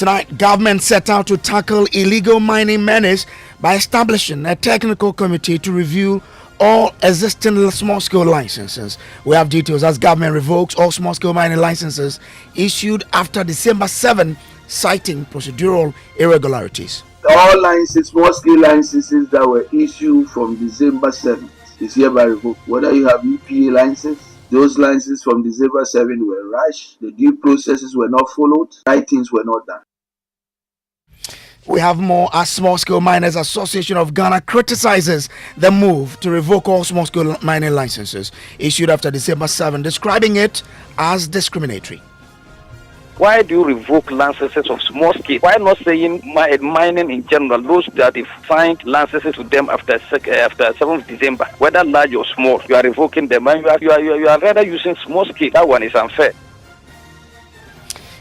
Tonight, government set out to tackle illegal mining menace by establishing a technical committee to review all existing small-scale licenses. We have details as government revokes all small-scale mining licenses issued after December 7, citing procedural irregularities. All licenses, small-scale licenses that were issued from December 7th is hereby revoked. Whether you have EPA license, those licenses from December 7 were rushed, the due processes were not followed, right things were not done. We have more as Small Scale Miners Association of Ghana criticizes the move to revoke all small scale mining licenses issued after December 7, describing it as discriminatory. Why do you revoke licenses of small scale? Why not saying mining in general? Those that they find licenses to them after 7th December, whether large or small, you are revoking them, and you are rather using small scale. That one is unfair.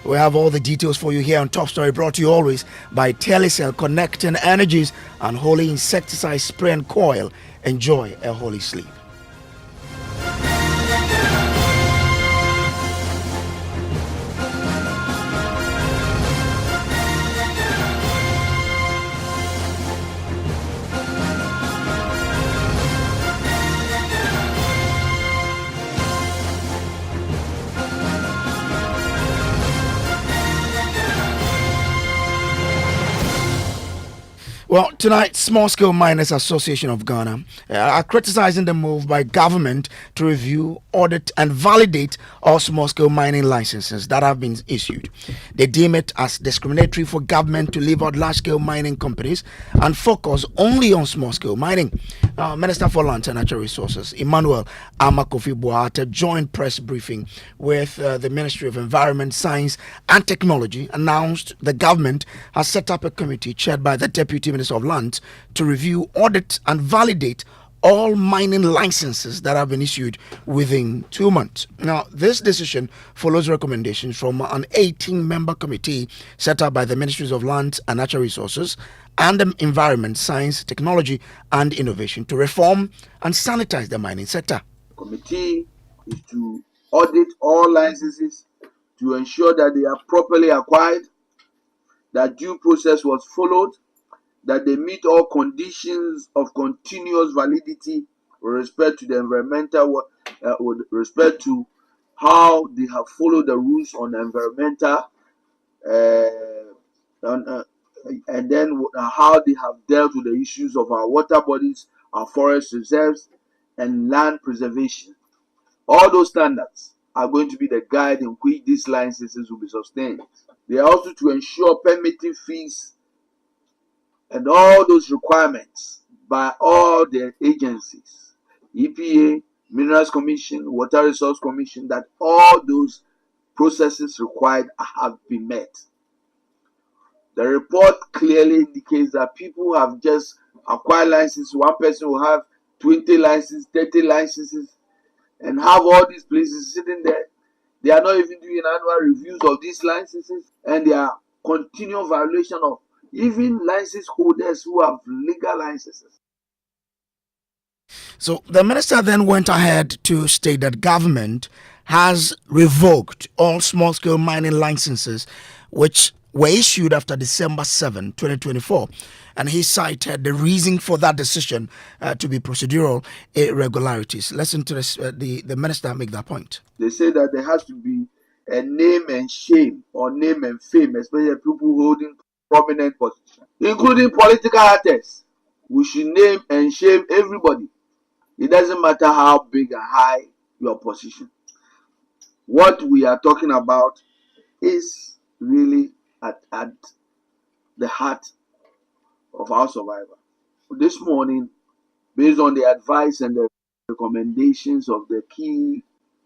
We have all the details for you here on Top Story, brought to you always by Telecel, connecting energies and holy insecticide spray and coil. Enjoy a holy sleep. Well, tonight, Small Scale Miners Association of Ghana are criticizing the move by government to review, audit, and validate all small-scale mining licenses that have been issued. They deem it as discriminatory for government to leave out large-scale mining companies and focus only on small-scale mining. Minister for Lands and Natural Resources, Emmanuel Amakofi-Boata, joint press briefing with the Ministry of Environment, Science and Technology, announced the government has set up a committee chaired by the Deputy Minister of Land to review, audit, and validate all mining licenses that have been issued within 2 months. Now, this decision follows recommendations from an 18-member committee set up by the Ministries of Land and Natural Resources and the Environment, Science, Technology, and Innovation to reform and sanitize the mining sector. The committee is to audit all licenses to ensure that they are properly acquired, that due process was followed, that they meet all conditions of continuous validity with respect to the environmental, with respect to how they have followed the rules on environmental, and then how they have dealt with the issues of our water bodies, our forest reserves, and land preservation. All those standards are going to be the guide in which these licenses will be sustained. They are also to ensure permitting fees and all those requirements by all the agencies, EPA, Minerals Commission, Water Resource Commission, that all those processes required have been met. The report clearly indicates that people have just acquired licenses. One person will have 20 licenses, 30 licenses, and have all these places sitting there. They are not even doing annual reviews of these licenses, and they are continual violation of even license holders who have legal licenses. So the minister then went ahead to state that government has revoked all small-scale mining licenses which were issued after December 7, 2024. And he cited the reason for that decision to be procedural irregularities. Listen to this, the minister make that point. They say that there has to be a name and shame or name and fame, especially people holding prominent positions, including political actors. We should name and shame everybody. It doesn't matter how big or high your position. What we are talking about is really at the heart of our survival. This morning, based on the advice and the recommendations of the key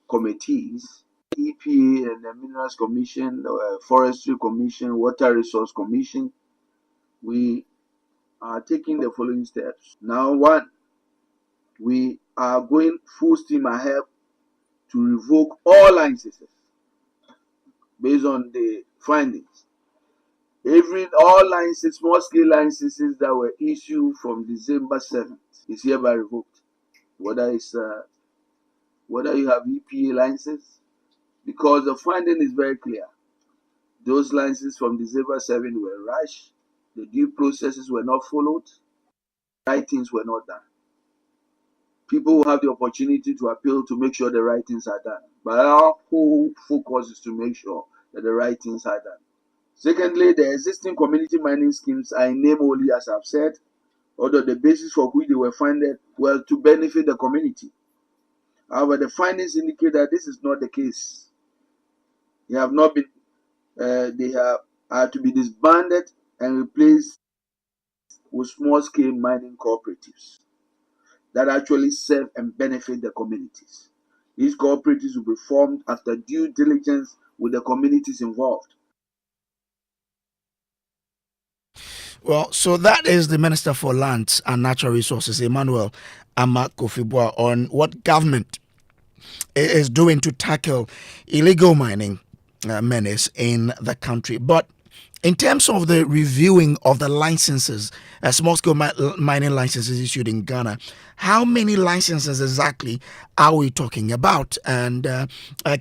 committees, EPA and the Minerals Commission, the Forestry Commission, Water Resource Commission, we are taking the following steps. Now, one, we are going full steam ahead to revoke all licenses based on the findings. All licenses, small-scale licenses that were issued from December 7th is hereby revoked. Whether you have EPA license, because the finding is very clear Those licenses from December 7 were rushed. The due processes were not followed. Right things were not done. People will have the opportunity to appeal to make sure the right things are done. But our whole focus is to make sure that the right things are done. Secondly, the existing community mining schemes are in name only, as I've said, although the basis for which they were funded were to benefit the community. However, the findings indicate that this is not the case. They have not been, they are to be disbanded and replaced with small-scale mining cooperatives that actually serve and benefit the communities. These cooperatives will be formed after due diligence with the communities involved. Well, so that is the Minister for Lands and Natural Resources, Emmanuel Kofi-Boah, on what government is doing to tackle illegal mining menace in the country. But in terms of the reviewing of the licenses, small-scale mining licenses issued in Ghana, how many licenses exactly are we talking about? And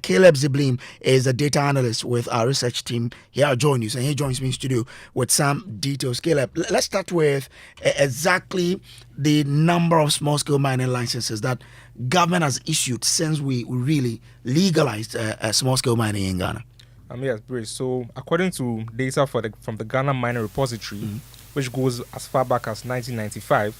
Caleb Ziblim is a data analyst with our research team. Here join you, and he joins me in studio with some details. Caleb, let's start with exactly the number of small-scale mining licenses that government has issued since we really legalized small-scale mining in Ghana. Yes, Bruce. So, according to data from the Ghana Mining Repository, which goes as far back as 1995,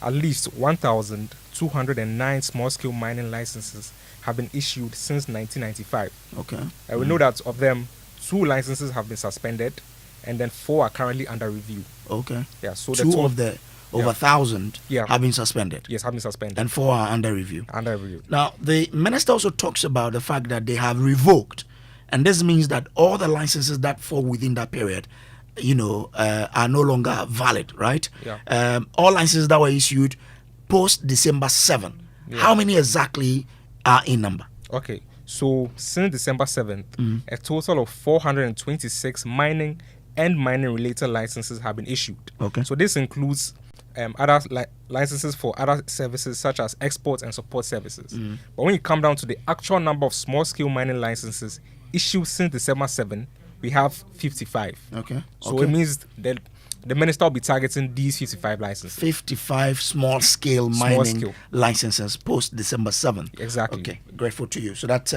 at least 1,209 small-scale mining licenses have been issued since 1995. Okay. We know that of them, 2 licenses have been suspended, and then 4 are currently under review. Okay. Yeah. So two of the over 1,000 have been suspended. Yes, have been suspended, and 4 are under review. Under review. Now, the minister also talks about the fact that they have revoked. And this means that all the licenses that fall within that period, are no longer valid, right? Yeah. All licenses that were issued post December 7. Yeah. How many exactly are in number? Okay. So since December 7th, a total of 426 mining and mining-related licenses have been issued. Okay. So this includes other licenses for other services such as export and support services. But when you come down to the actual number of small-scale mining licenses issued since December 7, we have 55. Okay. So it means that the minister will be targeting these 55 licenses. 55 small-scale mining licenses post December 7th. Exactly. Okay, grateful to you. So that's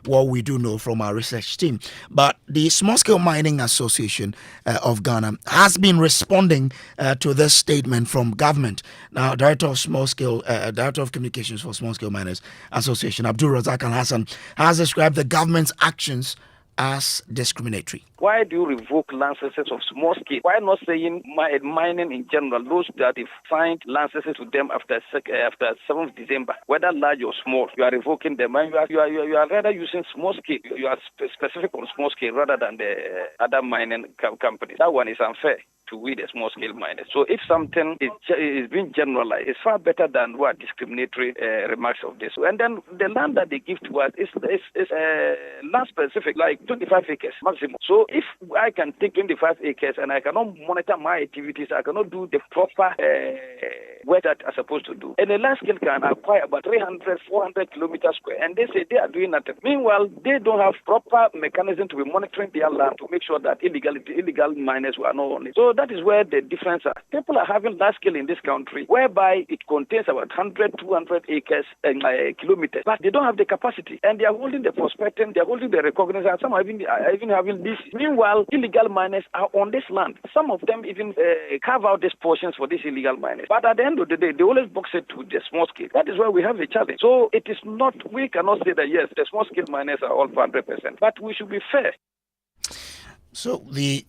what we do know from our research team. But the Small-Scale Mining Association of Ghana has been responding to this statement from government. Now, Director of Communications for Small-Scale Miners Association, Abdul Razak Al Hassan, has described the government's actions as discriminatory. Why do you revoke licenses of small scale? Why not saying mining in general? Those that if find licenses to them after 7th December, whether large or small, you are revoking them, and you are rather using small scale. You are specific on small scale rather than the other mining companies. That one is unfair to we the small scale miners. So if something is being generalized, it's far better than what discriminatory remarks of this. And then the land that they give to us is land specific, like 25 acres maximum. So if I can take 25 acres and I cannot monitor my activities, I cannot do the proper work that I'm supposed to do. And a large scale can acquire about 300, 400 kilometers square, and they say they are doing nothing. Meanwhile, they don't have proper mechanism to be monitoring their land to make sure that illegal miners were not on it. So that is where the difference are. People are having large scale in this country, whereby it contains about 100, 200 acres and kilometers, but they don't have the capacity, and they are holding the prospecting, they are holding the recognizance, and some are even having this. Meanwhile, illegal miners are on this land. Some of them even carve out these portions for these illegal miners. But at the end of the day, they always box it to the small scale. That is where we have a challenge. So it is not, we cannot say that yes, the small scale miners are all for 100%, but we should be fair. So the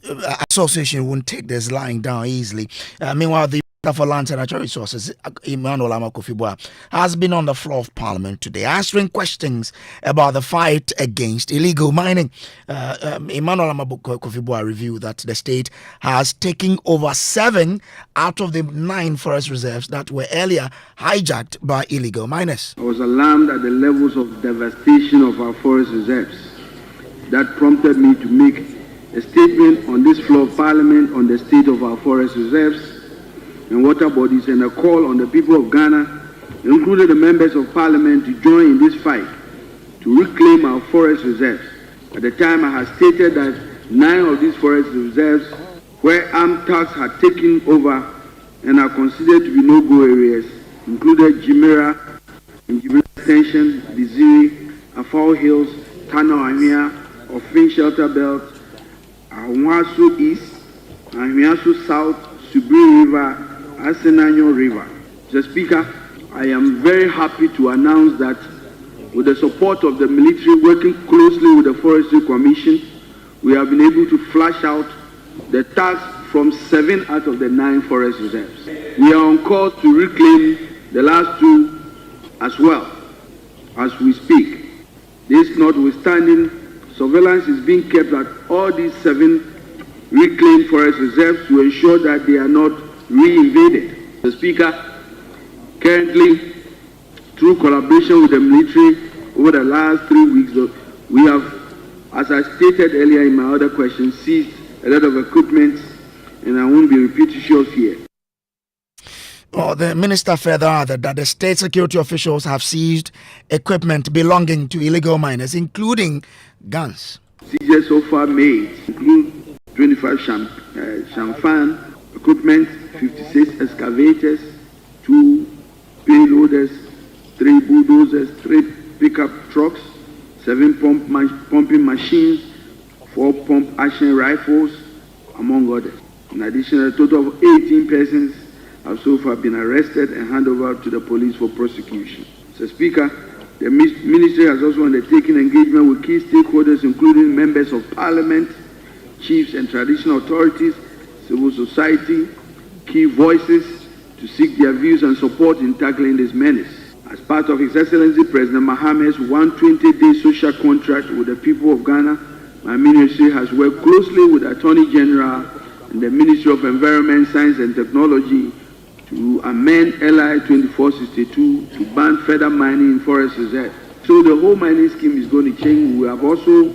association won't take this lying down easily. Meanwhile, the Minister for Lands and Natural Resources, Emmanuel Kofi-Boah, has been on the floor of Parliament today answering questions about the fight against illegal mining. Emmanuel Kofi-Boah revealed that the state has taken over 7 out of the 9 forest reserves that were earlier hijacked by illegal miners. I was alarmed at the levels of devastation of our forest reserves. That prompted me to make a statement on this floor of Parliament on the state of our forest reserves and water bodies, and a call on the people of Ghana, including the members of Parliament, to join in this fight to reclaim our forest reserves. At the time, I had stated that 9 of these forest reserves where armed thugs had taken over and are considered to be no-go areas included Jimera, Jimera Extension, Diziri, Afao Hills, Tana Ahia, Ofin Shelter Belt, Ahwasu East, Ahwasu South, Subiri River, Asenanyo River. Mr. Speaker, I am very happy to announce that with the support of the military working closely with the Forestry Commission, we have been able to flush out the tax from 7 out of the 9 forest reserves. We are on course to reclaim the last 2 as well as we speak. This notwithstanding, surveillance is being kept at all these 7 reclaimed forest reserves to ensure that they are not re-invaded. The Speaker, currently, through collaboration with the military over the last 3 weeks, we have, as I stated earlier in my other question, seized a lot of equipment, and I won't be repeating shows here. Well, the minister further added that the state security officials have seized equipment belonging to illegal miners, including guns. Seizures so far made include 25 Shamfan equipment, 56 excavators, 2 payloaders, 3 bulldozers, 3 pickup trucks, 7 pumping machines, 4 pump action rifles, among others. In addition, a total of 18 persons have so far been arrested and handed over to the police for prosecution. Mr. Speaker, the ministry has also undertaken engagement with key stakeholders, including members of parliament, chiefs and traditional authorities, civil society, key voices, to seek their views and support in tackling this menace. As part of His Excellency President Mahamad's 120-day social contract with the people of Ghana, my ministry has worked closely with the Attorney General and the Ministry of Environment, Science and Technology to amend LI 2462 to ban further mining in forest reserves. So the whole mining scheme is going to change. We have also